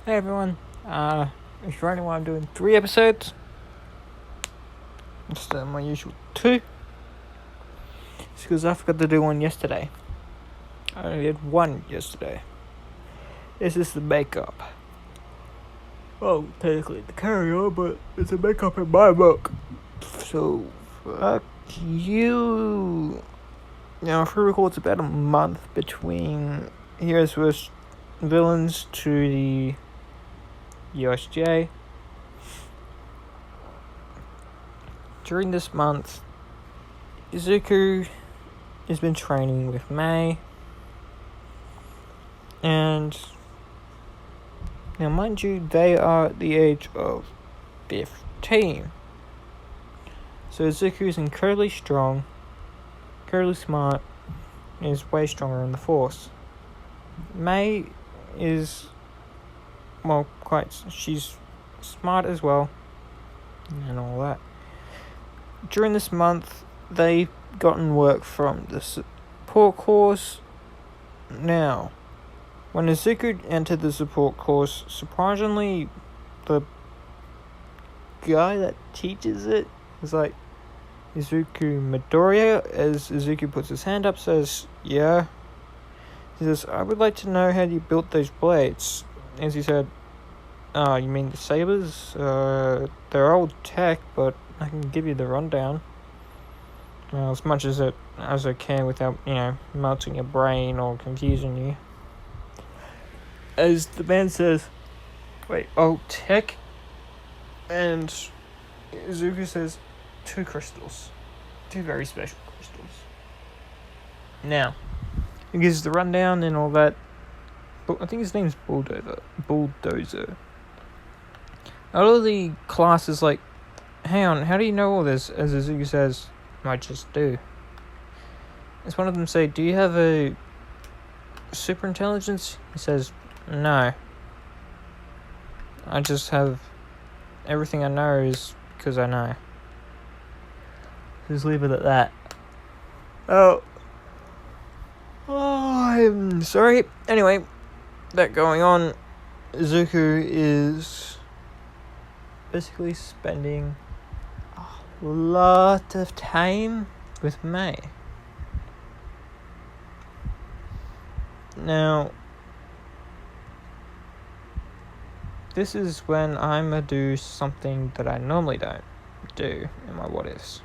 Hey everyone, if you're wondering why I'm doing 3 episodes instead of my usual 2, it's because I forgot to do one yesterday. I only did 1 yesterday. This is the makeup. Well, technically the carry-on, but it's a makeup in my book. So, fuck you. Now, if we recall, it's about a month between Heroes vs. Villains to the USJ. During this month, Izuku has been training with Mei, and now mind you, they are at the age of 15. So Izuku is incredibly strong, incredibly smart, and is way stronger in the Force. Mei is, well, she's smart as well, and all that. During this month, they've gotten work from the support course. Now, when Izuku entered the support course, surprisingly, the guy that teaches it is like Izuku Midoriya. As Izuku puts his hand up, says, "Yeah." He says, "I would like to know how you built those blades." As he said, "Oh, you mean the sabers? They're old tech, but I can give you the rundown. As much as I can without, melting your brain or confusing you." As the man says, "Wait, old tech?" And Izuku says, 2 crystals. 2 very special crystals. Now, he gives the rundown and all that. But I think his name's Bulldozer. Out of the class is like, "Hang on, how do you know all this?" As Izuku says, "I just do." As one of them say, "Do you have a super intelligence?" He says, "No. I just have everything I know is because I know." Just leave it at that. Oh, I'm sorry. Anyway, that going on, Izuku is basically spending a lot of time with Mei. Now, this is when I'ma do something that I normally don't do in my what ifs.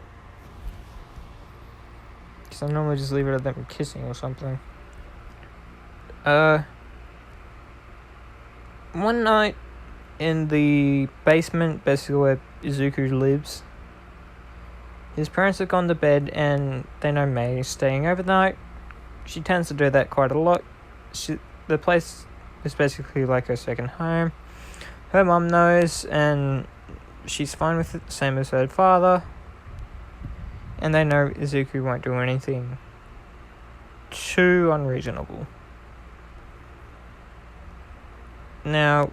Because I normally just leave it at them kissing or something. One night in the basement, basically where Izuku lives, his parents have gone to bed and they know Mei is staying overnight. She tends to do that quite a lot. The place is basically like her second home. Her mum knows and she's fine with it, same as her father. And they know Izuku won't do anything too unreasonable. Now,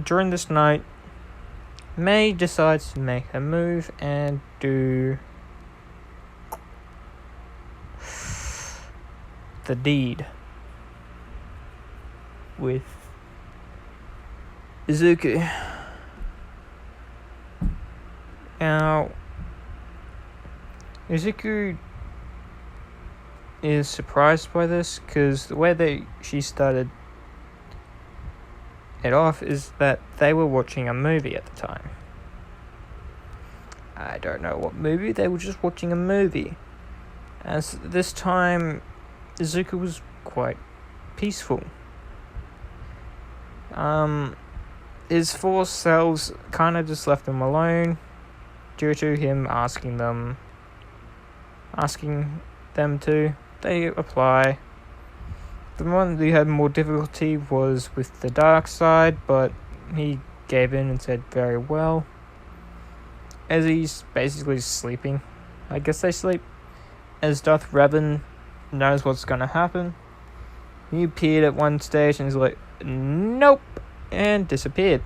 during this night, Mei decides to make her move and do the deed with Izuku. Now, Izuku is surprised by this because the way she started it off is that they were watching a movie at the time. I don't know what movie, they were just watching a movie. As this time, Izuku was quite peaceful. His 4 selves kind of just left him alone due to him asking them to. They apply. The one that had more difficulty was with the dark side, but he gave in and said very well. As he's basically sleeping. I guess they sleep. As Darth Revan knows what's gonna happen. He appeared at one stage and he's like, "Nope," and disappeared.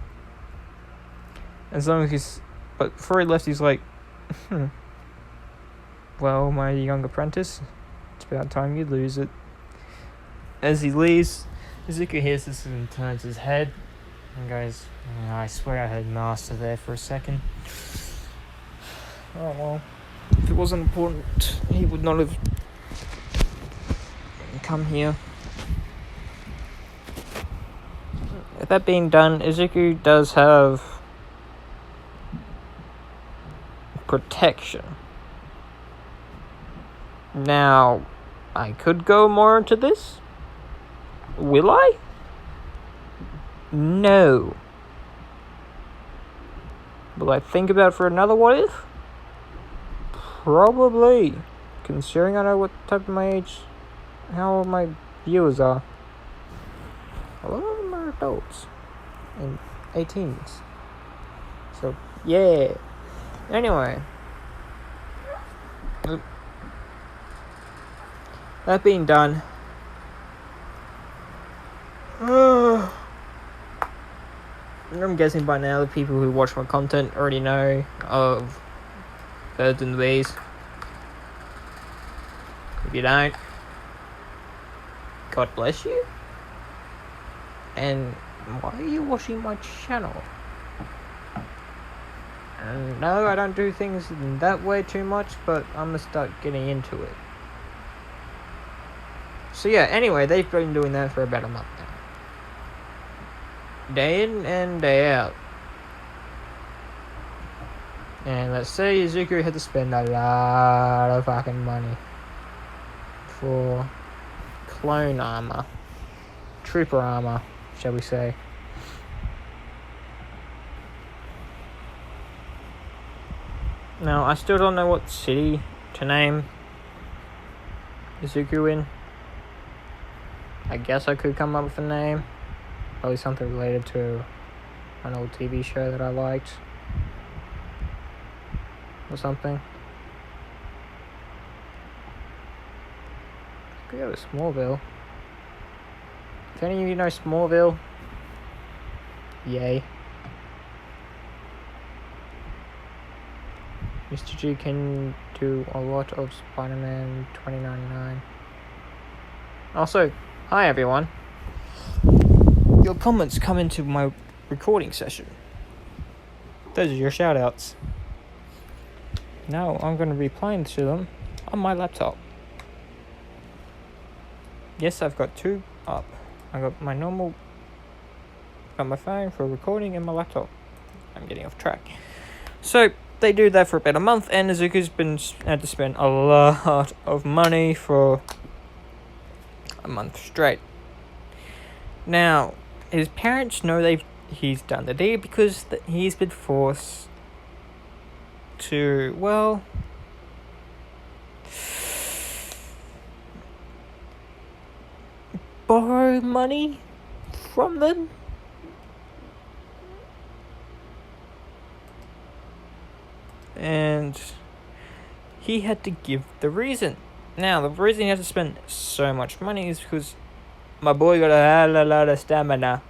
But before he left, he's like, "Well, my young apprentice, it's about time you lose it." As he leaves, Izuku hears this and turns his head And guys, I swear I heard Master there for a second. Oh well. If it wasn't important, he would not have come here. That being done, Izuku does have protection. Now, I could go more into this. Will I? No. Will I think about it for another what if? Probably. Considering I know what type of my age, how old my viewers are. A lot of them are adults. And 18s. So, yeah. Anyway. That being done. I'm guessing by now the people who watch my content already know of Birds and the Bees. If you don't, God bless you. And why are you watching my channel? And no, I don't do things in that way too much, but I'm gonna start getting into it. So yeah, anyway, they've been doing that for about a month now. Day in and day out. And let's say Izuku had to spend a lot of fucking money for clone armor. Trooper armor, shall we say. Now, I still don't know what city to name Izuku in. I guess I could come up with a name. Probably something related to an old TV show that I liked. Or something. Could go to Smallville. If any of you know Smallville, yay. Mr. G can do a lot of Spider-Man 2099. Also, hi everyone. Your comments come into my recording session. Those are your shoutouts. Now I'm going to be replying to them on my laptop. Yes, I've got two up. I got my normal, got my phone for recording and my laptop. I'm getting off track. So they do that for about a month, and Izuku's had to spend a lot of money for a month straight. Now, his parents know he's done the deed because he's been forced to, well, borrow money from them. And he had to give the reason. Now, the reason he had to spend so much money is because my boy got a lot of stamina.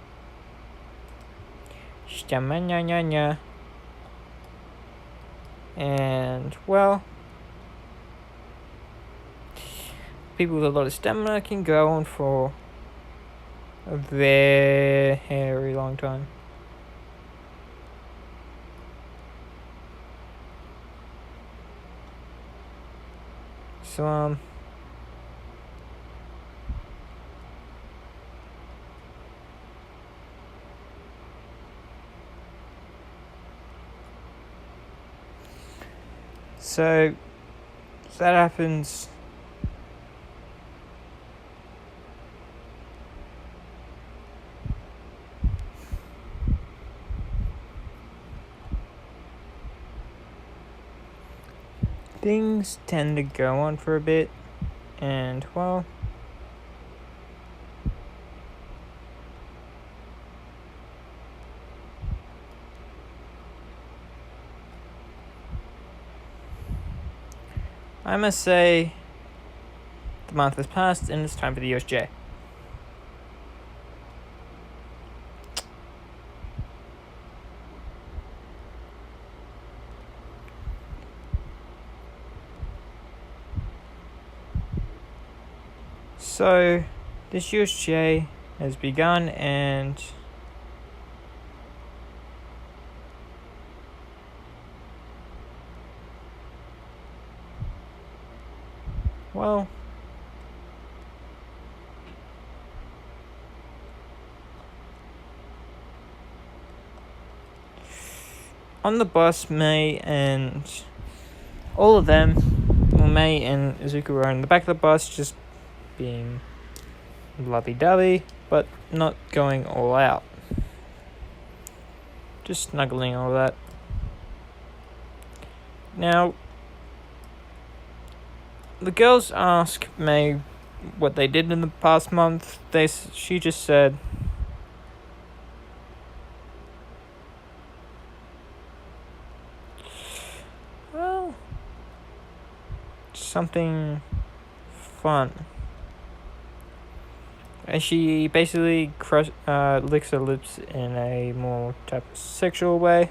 Stamina. And, well, people with a lot of stamina can go on for a very long time. So, So that happens. Things tend to go on for a bit, and well, I must say the month has passed and it's time for the USJ. So this USJ has begun, and Well, on the bus, May and all of them, well, May and Izuku are in the back of the bus, just being lovey-dovey, but not going all out. Just snuggling all that. Now, the girls ask May what they did in the past month. She just said, well, something fun. And she basically licks her lips in a more type of sexual way.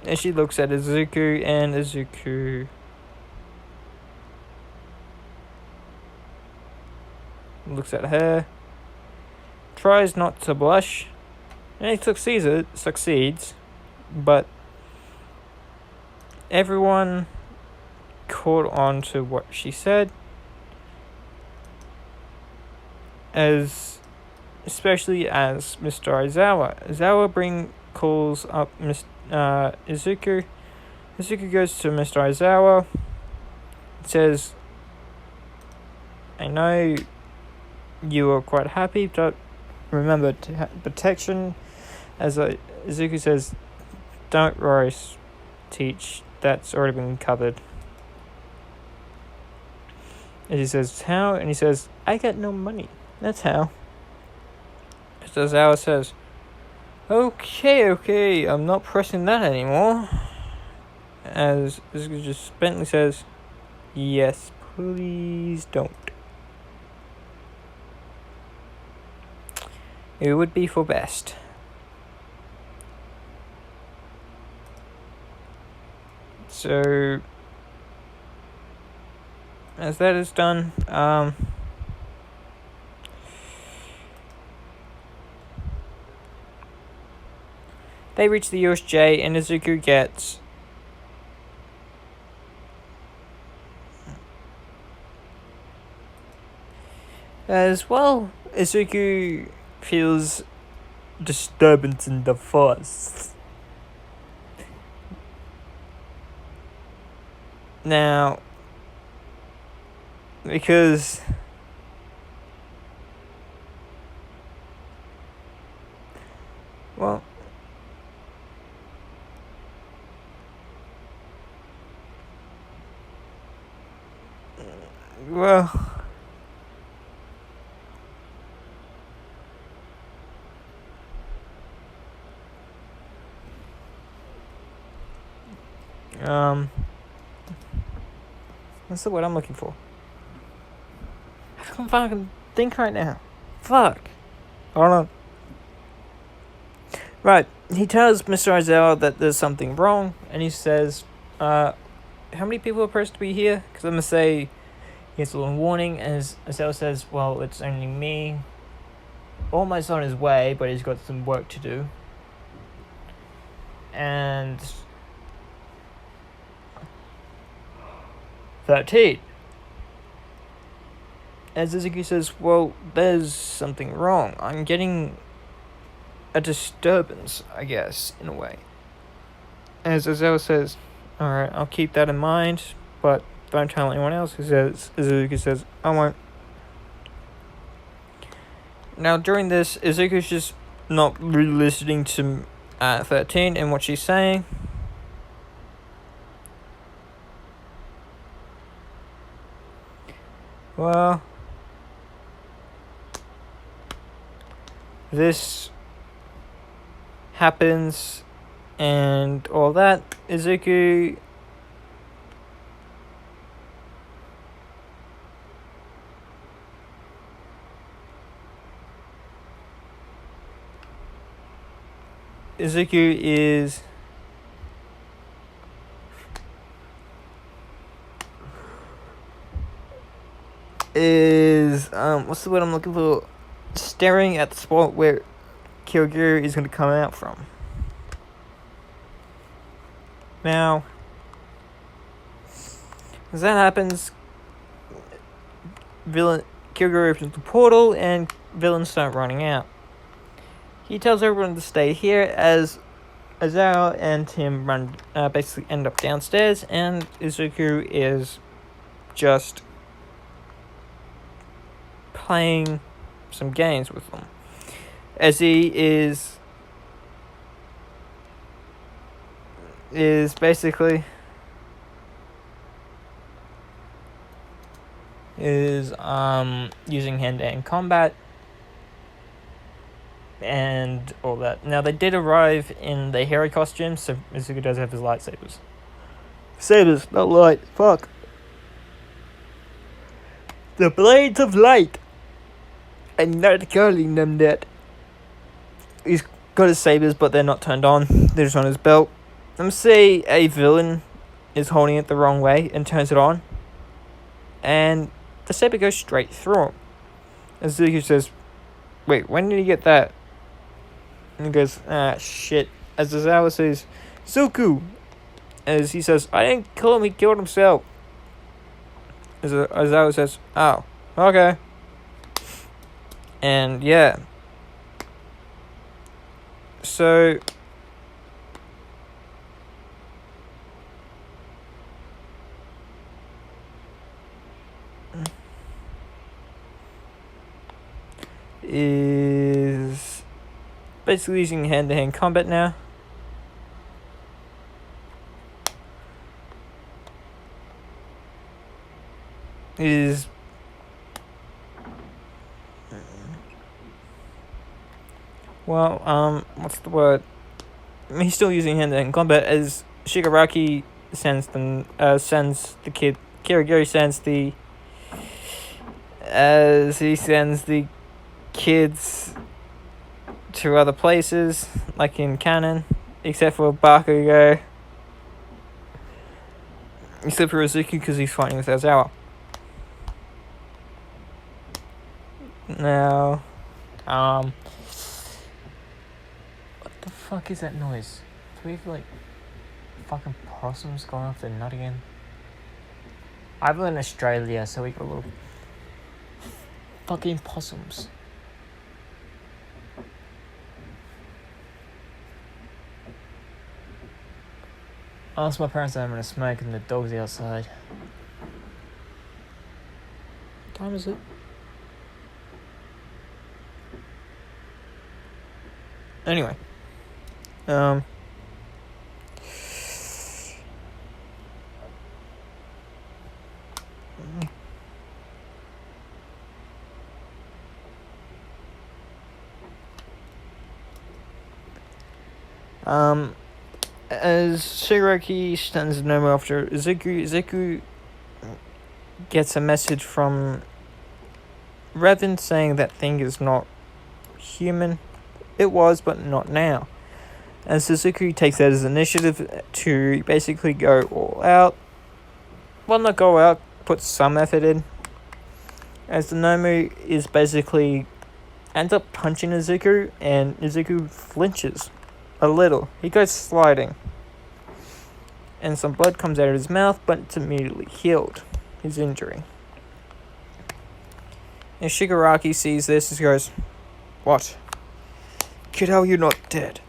And she looks at Izuku, and Izuku looks at her, tries not to blush, and he succeeds, but everyone caught on to what she said, especially as Mr. Aizawa. Aizawa calls up Izuku. Izuku goes to Mr. Aizawa, says, I know you are quite happy, but remember to have protection. Izuku says, don't worry, Teach, that's already been covered. And he says, how? And he says, I got no money. That's how. So Aizawa says, okay, I'm not pressing that anymore. As Izuku just spently says, yes, please don't. It would be for best. So, as that is done, they reach the USJ, and Izuku gets as well. Izuku feels disturbance in the force. Now, because well, what's the word I'm looking for? I can't fucking think right now. Fuck. Hold on. Right. He tells Mr. Aizawa that there's something wrong, and he says, how many people are supposed to be here? Because I'm going to say he gets a little warning, and Aizawa says, well, it's only me. Almost on his way, but he's got some work to do. And 13. As Izuku says, well, there's something wrong. I'm getting a disturbance, I guess, in a way. As Aizawa says, alright, I'll keep that in mind, but don't tell anyone else. Izuku says, I won't. Now, during this, Izuku's just not really listening to 13 and what she's saying. Well, this happens and all that. Izuku is what's the word I'm looking for? Staring at the spot where Kyogure is going to come out from. Now, as that happens, Kyogre opens the portal and villains start running out. He tells everyone to stay here as Aizawa and Tim basically end up downstairs, and Izuku is just playing some games with them. As he is basically using hand-to-hand combat and all that. Now they did arrive in the hero costumes, so Izuku does have his lightsabers. Sabers, not light. Fuck. The blades of light. I'm not calling them that. He's got his sabers, but they're not turned on. They're just on his belt. Let me say a villain is holding it the wrong way and turns it on, and the saber goes straight through him. And Zuko says, "Wait, when did he get that?" And he goes, "Ah, shit." As Aizawa says, "Zuko," as he says, "I didn't kill him, he killed himself." As Aizawa says, "Oh, okay." And yeah. So is basically using hand-to-hand combat now. Is what's the word? He's still using hand-to-hand combat as Shigaraki sends the kid. Kirigiri sends the kids to other places, like in canon, except for Bakugo. Except for Izuku, because he's fighting with Aizawa. Now, what the fuck is that noise? Do we have like fucking possums going off their nut again? I live in Australia, so we got little fucking possums. I asked my parents if I'm gonna smoke and the dog's outside. What time is it? Anyway. As Shigaraki stands no more after Izuku gets a message from Revan saying that thing is not human. It was, but not now. And Izuku takes that as initiative to basically go all out. Well, not go out, put some effort in. As the Nomu is basically ends up punching Izuku, and Izuku flinches a little. He goes sliding. And some blood comes out of his mouth, but it's immediately healed. His injury. And Shigaraki sees this and goes, "What? Kid, how are you not dead?"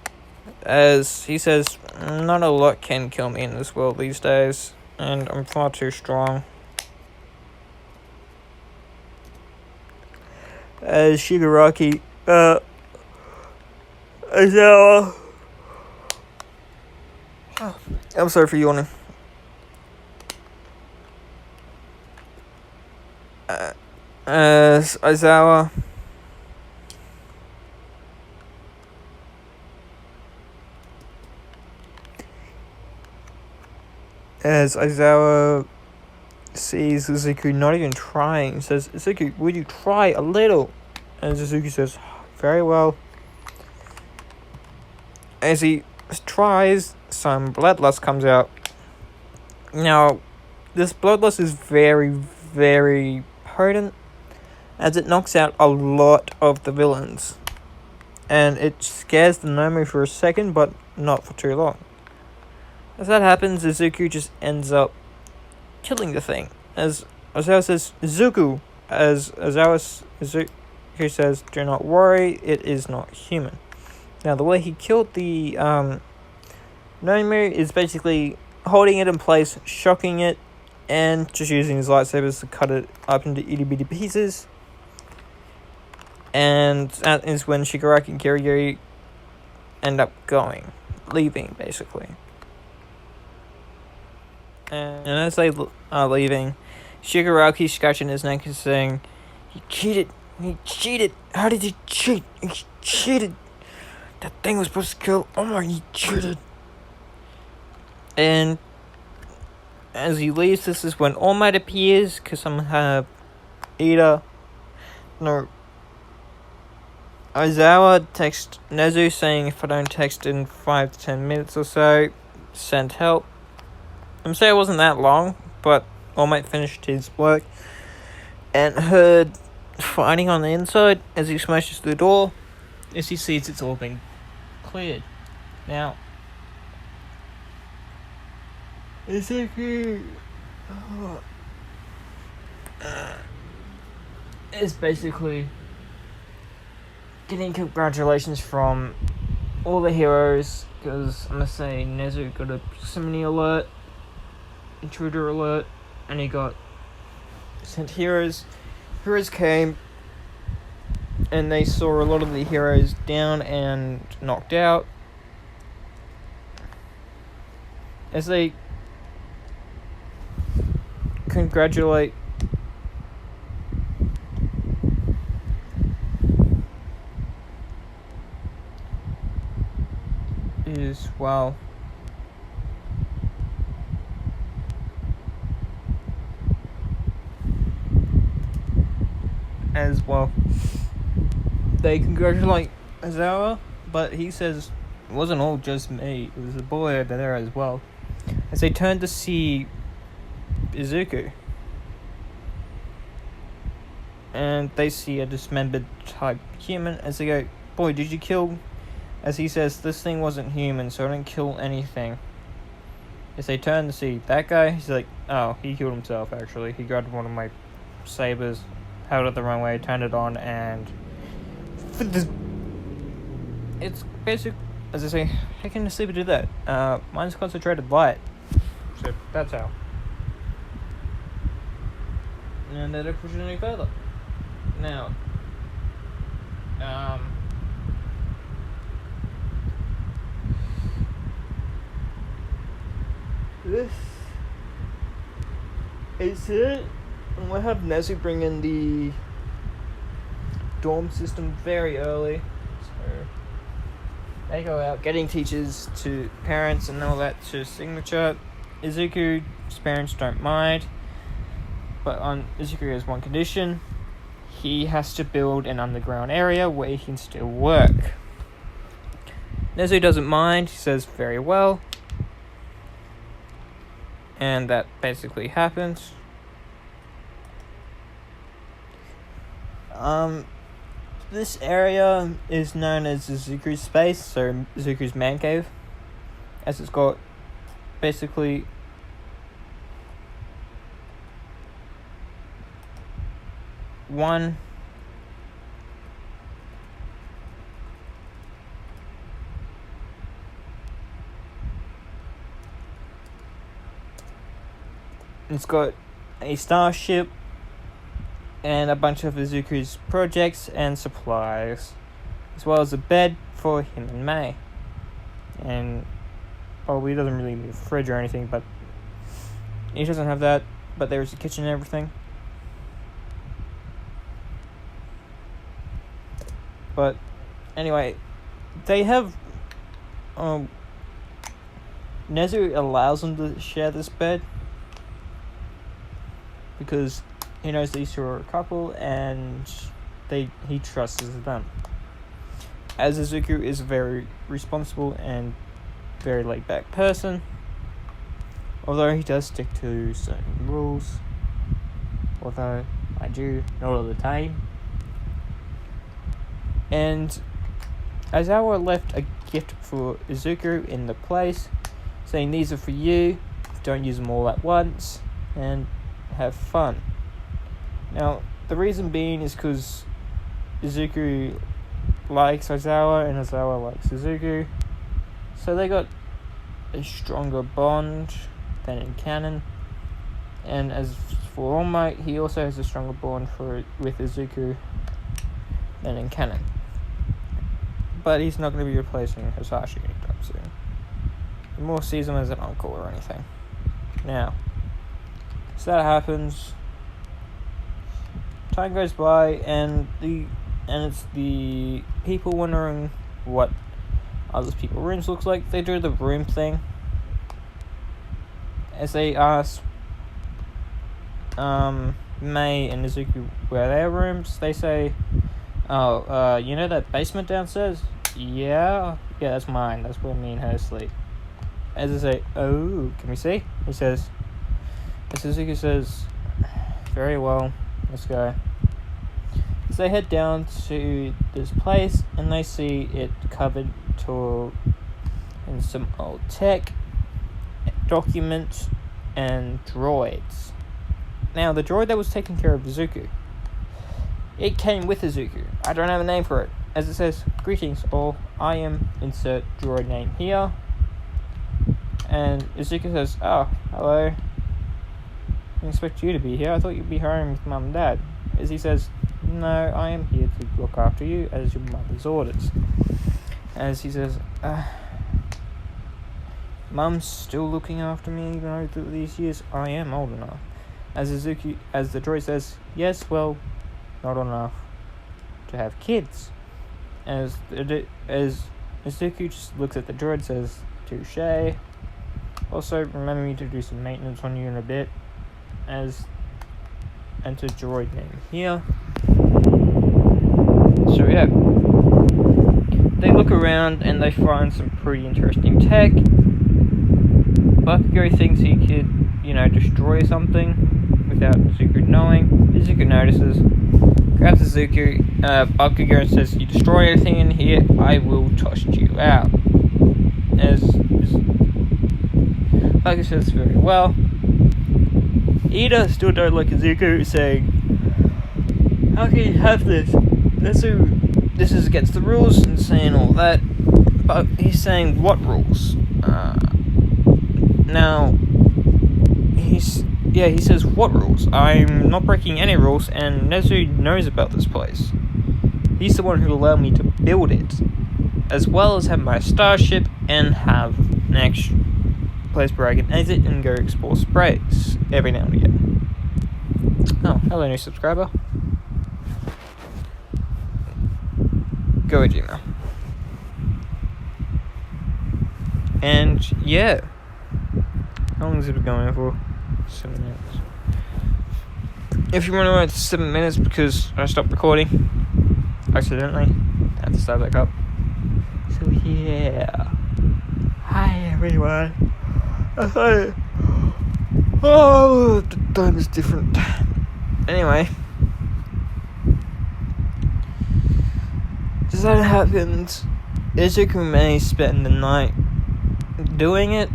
As he says, "Not a lot can kill me in this world these days, and I'm far too strong." As Shigaraki, Aizawa. I'm sorry for yawning. As Aizawa sees Izuku not even trying, says, "Izuku, would you try a little?" And Izuku says, "Very well." As he tries, some bloodlust comes out. Now, this bloodlust is very, very potent, as it knocks out a lot of the villains. And it scares the Nomu for a second, but not for too long. As that happens, Izuku just ends up killing the thing. As Aizawa says, "Izuku, as Izuku says, "Do not worry, it is not human." Now, the way he killed the Nomu is basically holding it in place, shocking it, and just using his lightsabers to cut it up into itty bitty pieces. And that is when Shigaraki and Kirigiri end up leaving, basically. And as they are leaving, Shigaraki's scratching his neck and saying, "He cheated! He cheated! How did he cheat? He cheated! That thing was supposed to kill Omar, he cheated!" And as he leaves, this is when All Might appears, because somehow Aizawa texts Nezu saying, "If I don't text in 5 to 10 minutes or so, send help." I'm saying it wasn't that long, but All Might finished his work and heard fighting on the inside as he smashes through the door. As he sees it's all been cleared. Now, Izuku is basically getting congratulations from all the heroes, because I'm gonna say Nezu got a proximity alert, intruder alert, and he got sent heroes. Heroes came, and they saw a lot of the heroes down and knocked out. As they congratulate as well. They congratulate Aizawa, but he says it wasn't all just me, it was a boy over there as well. As they turn to see Izuku, and they see a dismembered type human, as they go, "Boy, did you kill?" As he says, "This thing wasn't human, so I didn't kill anything." As they turn to see that guy, he's like, "Oh, he killed himself, actually. He grabbed one of my sabers, held it the wrong way, turned it on, and..." It's basic, as I say, how can a saber do that? Mine's concentrated light. So, that's how. And they don't push it any further. Now, this is it. And we'll have Nezu bring in the dorm system very early. So they go out getting teachers to parents and all that to signature. Izuku's parents don't mind, but Izuku has one condition: he has to build an underground area where he can still work. Nezu doesn't mind. He says very well, and that basically happens. This area is known as Izuku's space, so Izuku's man cave, as it's got basically one it's got a starship and a bunch of Izuku's projects and supplies, as well as a bed for him and Mei. And probably doesn't really need a fridge or anything, but he doesn't have that, but there's a kitchen and everything. But anyway, they have Nezu allows them to share this bed because he knows these two are a couple, and he trusts them. As Izuku is a very responsible and very laid-back person, although he does stick to certain rules, although I do not all the time. And Aizawa left a gift for Izuku in the place, saying these are for you, don't use them all at once, and have fun. Now, The reason being is because Izuku likes Aizawa and Aizawa likes Izuku. So they got a stronger bond than in canon. And as for All Might, he also has a stronger bond with Izuku than in canon. But he's not going to be replacing Hisashi anytime soon. He more sees him as an uncle or anything. Now, so that happens. Time goes by, and it's the people wondering what other people's rooms looks like. They do the room thing. As they ask Mei and Izuku where their rooms, they say, "Oh, you know that basement downstairs? Yeah, that's mine. That's where me and her sleep." As they say, "Oh, can we see?" He says, as Izuku says, "Very well, let's go." So they head down to this place, and they see it covered in some old tech, documents, and droids. Now, the droid that was taking care of Izuku, it came with Izuku. I don't have a name for it. As it says, "Greetings all, I am insert droid name here." And Izuku says, "Oh, hello. I didn't expect you to be here. I thought you'd be home with Mum and Dad." As he says, "No, I am here to look after you as your mother's orders." As he says, "Mum's still looking after me even though through these years I am old enough." As the droid says, "Yes, well, not old enough to have kids." As Izuku just looks at the droid and says, "Touche. Also, remember me to do some maintenance on you in a bit." As enter droid name here. So yeah, they look around and they find some pretty interesting tech. Bakugo thinks he could, destroy something without Izuku knowing. Izuku notices, grabs Izuku, Bakugo, and says, "You destroy anything in here, I will toss you out." As Bakugo says, "Very well." Ida still don't like Izuku, saying, "How can you have this? This is against the rules," and saying all that. But he's saying, "What rules?" Now, he says, "What rules? I'm not breaking any rules, and Nezu knows about this place. He's the one who allowed me to build it, as well as have my starship and have an extra place where I can exit and go explore space every now and again." Oh, hello new subscriber. Go Gmail. And yeah. How long has it been going for? 7 minutes. If you want to know, it's 7 minutes because I stopped recording accidentally. I had to start back up. So yeah. Hi everyone. I thought the time is different. Anyway. As that happens, Izuku may spend the night doing it.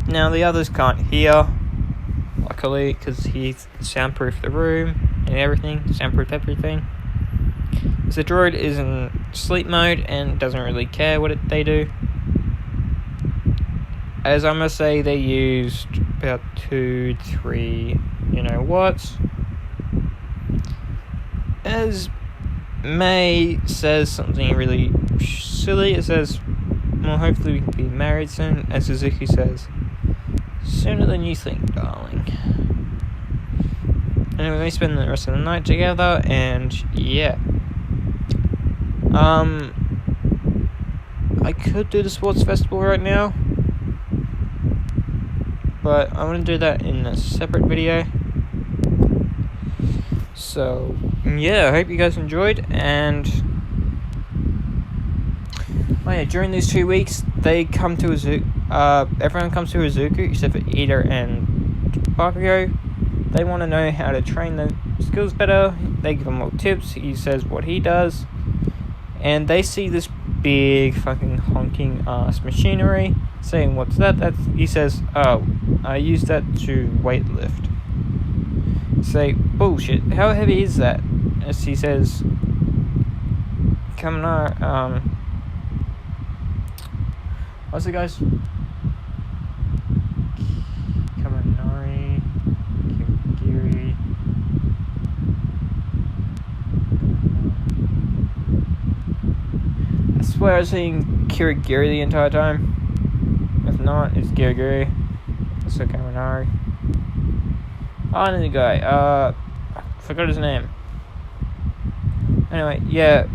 Now the others can't hear, luckily, because he's soundproofed the room and everything, soundproofed everything. So the droid is in sleep mode and doesn't really care what they do. As I must say, they used about 2-3 watts. As May says something really silly, it says, "Well, hopefully we can be married soon." As Suzuki says, "Sooner than you think, darling." Anyway, they spend the rest of the night together, and yeah. I could do the sports festival right now, but I want to do that in a separate video. So yeah, I hope you guys enjoyed, and during these 2 weeks, they come to everyone comes to Izuku except for Ida and Bakugo. They want to know how to train their skills better. They give him more tips. He says what he does, and they see this big fucking honking ass machinery, saying, "What's that?" He says, "Oh, I use that to weightlift." Say, "Bullshit, how heavy is that?" as he says, Kaminari, what's it, guys? Kaminari, Kirigiri. I swear I was saying Kirigiri the entire time. If not, it's Kirigiri. So Kaminari. Oh, and the guy, I forgot his name. Anyway, yeah,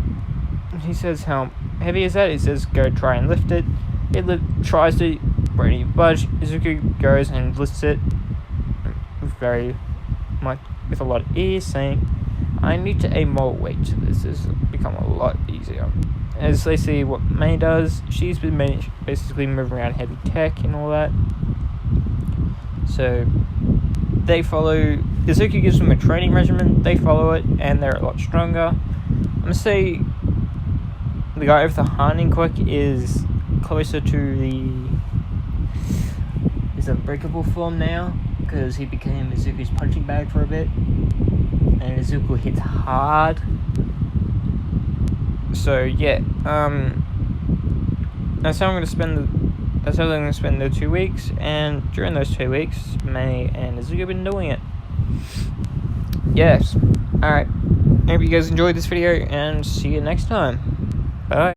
he says how heavy is that? He says go try and lift it. It tries to, Brady budge. Izuku goes and lifts it very much with a lot of ease, saying, I need to add more weight to this. This has become a lot easier. As they see what May does, she's been basically moving around heavy tech and all that. So they follow. Izuku gives them a training regimen. They follow it, and they're a lot stronger. I'm gonna say the guy with the Hardening Quick is closer to the unbreakable form now, because he became Izuku's punching bag for a bit, and Izuku hits hard. So yeah, that's how I'm gonna spend the 2 weeks, and during those 2 weeks, May and Izuku have been doing it. Yes. Alright. Hope you guys enjoyed this video, and see you next time. Bye.